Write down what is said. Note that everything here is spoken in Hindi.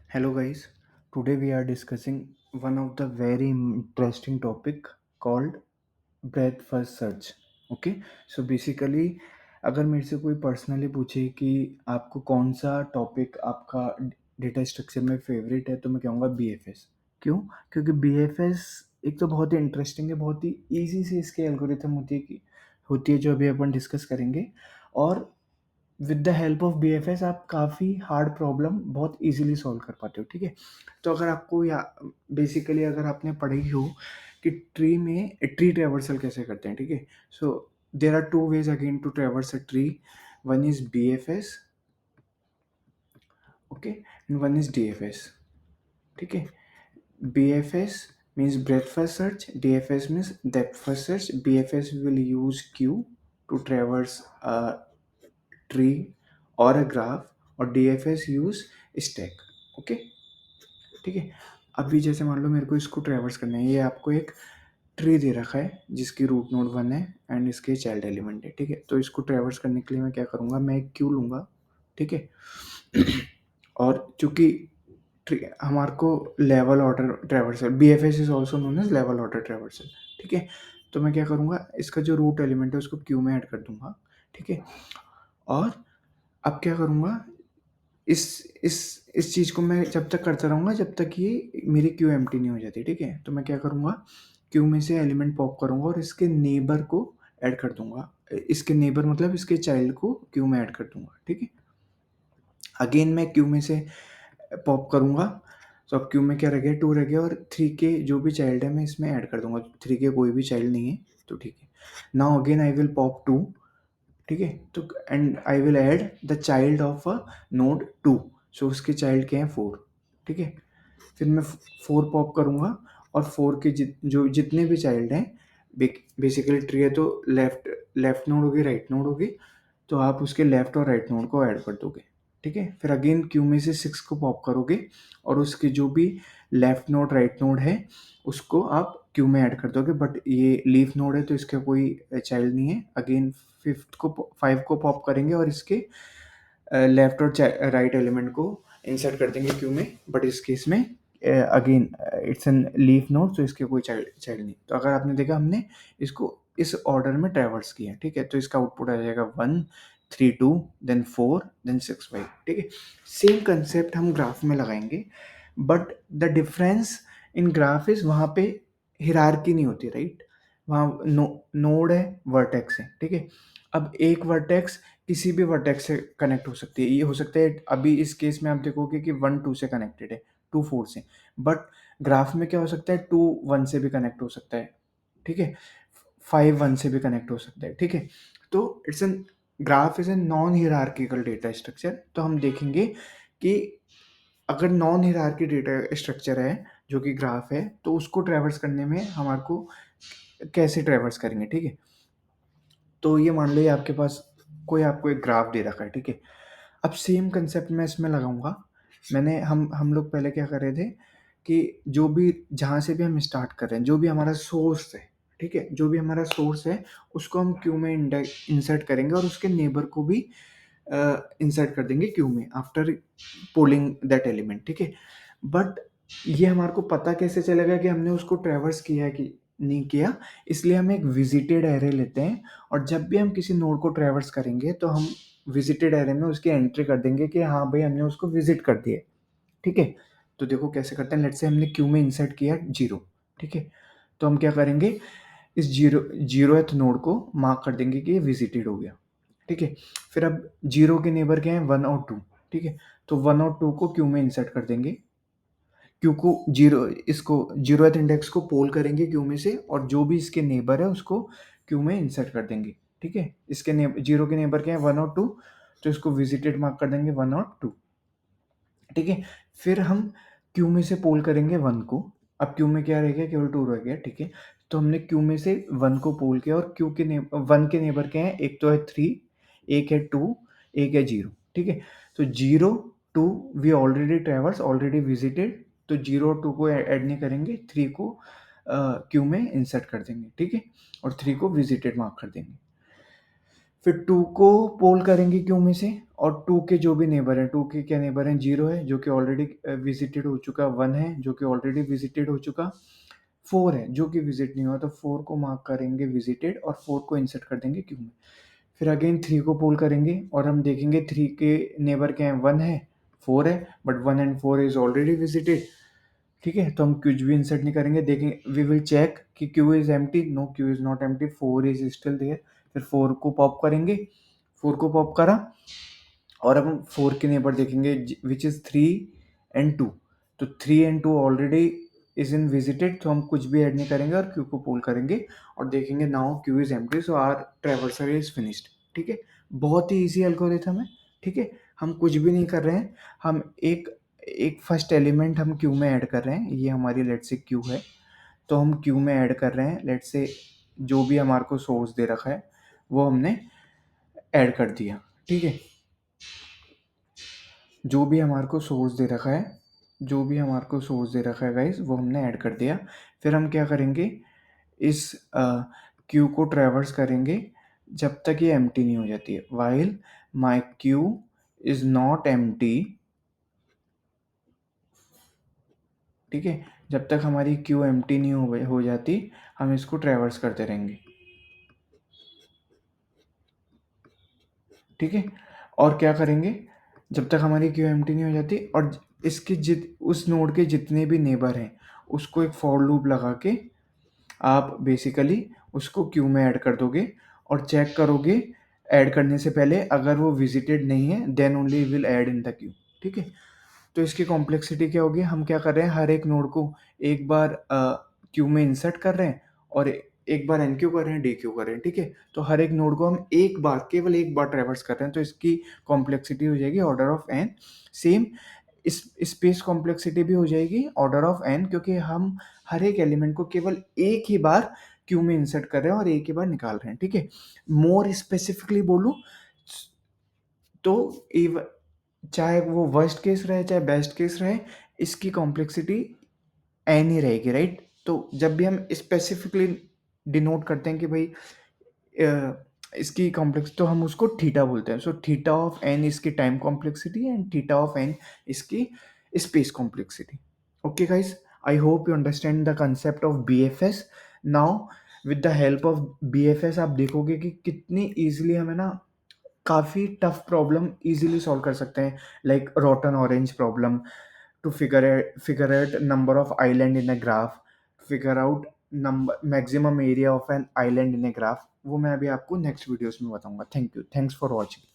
Hello guys, today we are discussing one of the very interesting topic called breadth first search. Okay, so basically अगर मेरे से कोई पर्सनली पूछे कि आपको कौन सा टॉपिक आपका डेटा स्ट्रक्चर में फेवरेट है तो मैं कहूँगा BFS। क्यों? क्योंकि BFS एक तो बहुत ही इंटरेस्टिंग है, बहुत ही ईजी से इसकी एल्गोरिथम होती है जो अभी अपन डिस्कस करेंगे। और with the help of BFS आप काफ़ी हार्ड प्रॉब्लम बहुत इजीली सॉल्व कर पाते हो। ठीक है, तो अगर आपको या बेसिकली अगर आपने पढ़ी हो कि ट्री ट्रेवर्सल कैसे करते हैं। ठीक है, so there are two ways again to traverse a tree. One is BFS, okay, and one is DFS। ठीक है, BFS means breadth first search, DFS means depth first search. BFS will use queue to traverse a tree or a graph, और DFS use stack। ओके, ठीक है। अभी जैसे मान लो मेरे को इसको ट्रेवर्स करना है, ये आपको एक ट्री दे रखा है जिसकी रूट नोड 1 है एंड इसके चाइल्ड एलिमेंट है। ठीक है, तो इसको ट्रेवर्स करने के लिए मैं क्या करूँगा, मैं एक क्यू लूँगा। ठीक है, और चूंकि हमारे को level order traversal, BFS is also known as level order traversal. ठीक है, तो मैं क्या करूँगा, इसका जो रूट एलिमेंट है उसको क्यू में ऐड कर दूंगा। ठीक है, और अब क्या करूँगा, इस इस चीज़ को मैं जब तक करता रहूँगा जब तक ये मेरी क्यू एम्प्टी नहीं हो जाती। ठीक है, तो मैं क्या करूँगा, क्यू में से एलिमेंट पॉप करूँगा और इसके नेबर को ऐड कर दूंगा। इसके नेबर मतलब इसके चाइल्ड को क्यू में ऐड कर दूंगा। ठीक है, अगेन मैं क्यू में से पॉप करूँगा, तो अब क्यू में क्या रह गया, 2 रह गया, और 3 के जो भी चाइल्ड है मैं इसमें ऐड कर दूंगा। 3 के कोई भी चाइल्ड नहीं है तो ठीक है। Now again I will pop 2। ठीक है, तो and I will add the child of a node 2। सो उसके चाइल्ड क्या है, 4। ठीक है, फिर मैं 4 पॉप करूँगा, और 4 के जो जितने भी चाइल्ड हैं, बेसिकली ट्री है तो लेफ्ट लेफ्ट नोड होगी, राइट नोड होगी, तो आप उसके लेफ्ट और राइट नोड को ऐड कर दोगे। ठीक है, फिर अगेन क्यू में से 6 को पॉप करोगे, और उसके जो भी लेफ्ट नोड राइट नोड है उसको आप क्यू में ऐड कर दोगे। बट ये लीफ नोड है तो इसका कोई चाइल्ड नहीं है। अगेन 5 को पॉप करेंगे और इसके लेफ्ट और राइट एलिमेंट को इंसर्ट कर देंगे क्यू में। बट इस केस में again it's an leaf node, तो इसके कोई चाइल्ड चाइल्ड नहीं। तो अगर आपने देखा हमने इसको इस ऑर्डर में ट्रैवर्स किया। ठीक है, तो इसका आउटपुट आ जाएगा 1 3 2 देन 4 देन 6 5। ठीक है, सेम कंसेप्ट हम ग्राफ में लगाएंगे, but the difference in graph is वहाँ पे हिरारकी नहीं होती, राइट। वहाँ नोड है, वर्टेक्स है। ठीक है, अब एक वर्टेक्स किसी भी वर्टेक्स से कनेक्ट हो सकती है। ये हो सकता है अभी इस केस में आप देखोगे कि 1 2 से कनेक्टेड है, 2 4 से, बट ग्राफ में क्या हो सकता है, 2 1 से भी कनेक्ट हो सकता है। ठीक है, 5 1 से भी कनेक्ट हो सकता है। ठीक है, तो it's an graph is a non hierarchical data structure. तो हम देखेंगे कि अगर नॉन हिरार्की डेटा स्ट्रक्चर है जो कि ग्राफ है, तो उसको ट्रेवर्स करने में हमारे को कैसे ट्रेवर्स करेंगे। ठीक है, तो ये मान लो ये आपके पास कोई आपको एक ग्राफ दे रखा है। ठीक है, अब सेम कंसेप्ट मैं इसमें लगाऊंगा। मैंने हम लोग पहले क्या कर रहे थे कि जो भी जहाँ से भी हम स्टार्ट कर रहे हैं, जो भी हमारा सोर्स है, ठीक है, जो भी हमारा सोर्स है उसको हम क्यू में इंसर्ट करेंगे, और उसके नेबर को भी इंसर्ट कर देंगे क्यू में आफ्टर पोलिंग दैट एलिमेंट। ठीक है, बट ये हमारे को पता कैसे चलेगा कि हमने उसको ट्रेवर्स किया है कि नहीं किया, इसलिए हम एक विजिटेड एरे लेते हैं, और जब भी हम किसी नोड को ट्रेवर्स करेंगे तो हम विजिटेड एरे में उसकी एंट्री कर देंगे कि हाँ भाई हमने उसको विजिट कर दिया। ठीक है, तो देखो कैसे करते हैं। लेट्स से हमने क्यू में इंसर्ट किया 0। ठीक है, तो हम क्या करेंगे, इस जीरोथ नोड को मार्क कर देंगे कि ये विजिटेड हो गया। ठीक है, फिर अब 0 के नेबर क्या है, 1 और 2। ठीक है, तो 1 और 2 को क्यू में इंसर्ट कर देंगे। क्यू को इसको जीरोथ इंडेक्स को पोल करेंगे क्यू में से, और जो भी इसके नेबर है उसको क्यू में इंसर्ट कर देंगे। ठीक है, इसके 0 के नेबर क्या है, 1 और 2, तो इसको विजिटेड मार्क कर देंगे 1 और 2। ठीक है, फिर हम क्यू में से पोल करेंगे 1 को। अब क्यू में क्या रह गया, केवल 2 रह गया। ठीक है, तो हमने क्यू में से 1 को पोल किया, और क्यू के 1 के नेबर क्या है, एक तो है 3, एक है 2, एक है 0। ठीक है, तो 0 2 we already traverse already visited, तो 0 और 2 को ऐड नहीं करेंगे, 3 को क्यू में इंसर्ट कर देंगे। ठीक है, और 3 को विजिटेड मार्क कर देंगे। फिर 2 को पोल करेंगे क्यू में से, और 2 के जो भी नेबर हैं, 2 के क्या नेबर हैं, 0 है जो कि ऑलरेडी विजिटेड हो चुका, 1 है जो कि ऑलरेडी विजिटेड हो चुका, 4 है जो कि विजिट नहीं हुआ, तो 4 को मार्क करेंगे विजिटेड और 4 को इंसर्ट कर देंगे क्यू में। फिर अगेन 3 को पोल करेंगे और हम देखेंगे 3 के नेबर क्या है, 1 है, 4 है, but 1 and 4 is already visited. ठीक है, तो हम कुछ भी इंसर्ट नहीं करेंगे, देखेंगे वी विल चेक कि queue is empty, no queue is not empty, 4 is still there. फिर 4 को पॉप करेंगे, 4 को पॉप करा और अब हम 4 के नेबर देखेंगे विच इज 3 एंड 2। तो 3 and 2 already is in visited, तो हम कुछ भी ऐड नहीं करेंगे और क्यू को पोल करेंगे और देखेंगे now queue is empty, so our traversal is finished. ठीक है, बहुत ही ईजी एल्गोरिथम है। ठीक है, हम कुछ भी नहीं कर रहे हैं, हम एक एक फर्स्ट एलिमेंट हम क्यू में ऐड कर रहे हैं, ये हमारी लेट से क्यू है, तो हम क्यू में ऐड कर रहे हैं, लेट से जो भी हमारे को सोर्स दे रखा है वो हमने ऐड कर दिया। ठीक है, जो भी हमारे को सोर्स दे रखा है, जो भी हमारे को सोर्स दे रखा है गाइस, वो हमने ऐड कर दिया। फिर हम क्या करेंगे, इस क्यू को ट्रैवर्स करेंगे जब तक ये एम्प्टी नहीं हो जाती है, while my Q is not empty. ठीक है, जब तक हमारी क्यू एम्प्टी नहीं हो जाती, हम इसको ट्रैवर्स करते रहेंगे। ठीक है, और क्या करेंगे, जब तक हमारी क्यू एम्प्टी नहीं हो जाती, और इसके उस नोड के जितने भी नेबर हैं उसको एक फॉर लूप लगा के आप बेसिकली उसको क्यू में ऐड कर दोगे और चेक करोगे ऐड करने से पहले, अगर वो विजिटेड नहीं है then only will add in the queue. ठीक है, तो इसकी कॉम्प्लेक्सिटी क्या होगी, हम क्या कर रहे हैं, हर एक नोड को एक बार क्यू में इंसर्ट कर रहे हैं और एक बार एन क्यू कर रहे हैं, डी क्यू कर रहे हैं। ठीक है, तो हर एक नोड को हम एक बार, केवल एक बार ट्रेवर्स कर रहे हैं, तो इसकी कॉम्प्लेक्सिटी हो जाएगी ऑर्डर ऑफ एन। सेम इस स्पेस कॉम्प्लेक्सिटी भी हो जाएगी ऑर्डर ऑफ एन, क्योंकि हम हर एक एलिमेंट को केवल एक ही बार क्यू में इंसर्ट कर रहे हैं और एक ही बार निकाल रहे हैं। ठीक है, मोर स्पेसिफिकली बोलूँ तो चाहे वो वर्स्ट केस रहे चाहे बेस्ट केस रहे, इसकी कॉम्प्लेक्सिटी एन ही रहेगी, राइट। तो जब भी हम स्पेसिफिकली डिनोट करते हैं कि भाई इसकी कॉम्प्लेक्स, तो हम उसको थीटा बोलते हैं। सो थीटा ऑफ एन इसकी time complexity and theta of N इसकी space complexity. Okay guys, I hope you understand the concept of B F S. Now with the help of B F S आप देखोगे कि कितनी ईजिली हमें ना काफ़ी टफ प्रॉब्लम इजीली सॉल्व कर सकते हैं, like rotten orange problem, to figure out number of island in a graph, figure out number maximum area of an island in a graph। वो मैं अभी आपको नेक्स्ट वीडियोस में बताऊंगा। Thank you, thanks for watching.